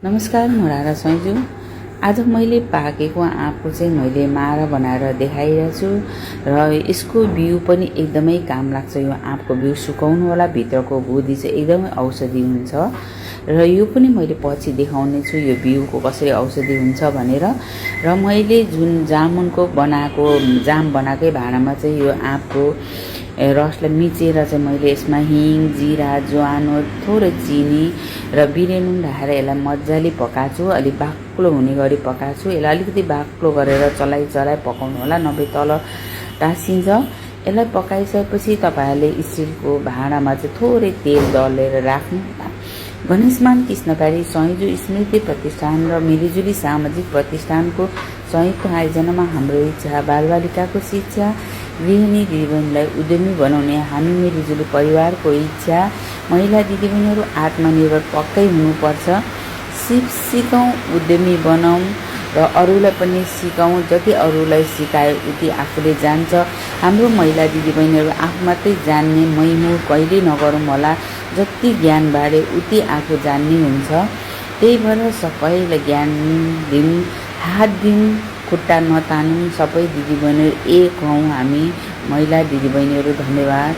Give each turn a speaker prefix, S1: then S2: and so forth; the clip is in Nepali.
S1: नमस्कार, म राधा सैजु। आज मैले पाकेको आँपको चाहिँ मैले मारा बनाएर देखाइरहेको छु र यसको बिउ पनि एकदमै काम लाग्छ। यो आँपको बिउ सुकाउनु होला, भित्रको गुदी चाहिँ एकदमै औषधि हुन्छ र यो पनि मैले पछि देखाउने छु यो बिउको कसरी औषधि हुन्छ भनेर। र मैले जुन जामुनको जाम बनाएकै भाँडामा चाहिँ यो आँपको रसलाई मिचेर चाहिँ मैले यसमा हिङ, जिरा, ज्वानो, थोरै चिनी र बिरे नुन राखेर यसलाई मजाले पकाछु। अलि बाक्लो हुने गरी पकाछु। यसलाई अलिकति बाक्लो गरेर चलाइ पकाउनु होला, नभए तल टाँसिन्छ। यसलाई पकाइसकेपछि तपाईहरुले स्टिलको भाँडामा चाहिँ थोरै तेल दलेर राख्नु। गणेशमान कृष्णकारी सैजु स्मृति प्रतिष्ठान र मिलिजुली सामाजिक प्रतिष्ठानको संयुक्त आयोजनामा हाम्रो इच्छा बालबालिकाको शिक्षा, गृहिणी दिदीबहिनीलाई उद्यमी बनाउने हामी मिलिजुली परिवारको इच्छा। महिला दिदीबहिनीहरू आत्मनिर्भर पक्कै हुनुपर्छ। सिकौँ, उद्यमी बनाऊँ र अरूलाई पनि सिकाउँ। जति अरूलाई सिकाए उति आफूले जान्छ। हाम्रो महिला दिदीबहिनीहरू आफू मात्रै जान्ने मैमु कहिले नगरौँ होला। जति ज्ञान बाँडे उति आफू जान्ने हुन्छ। त्यही भएर सबैलाई ज्ञान दिउँ, हात दिउँ, खुट्टा नतानौँ। सबै दिदीबहिनीहरू एक हौँ हामी महिला दिदीबहिनीहरू। धन्यवाद।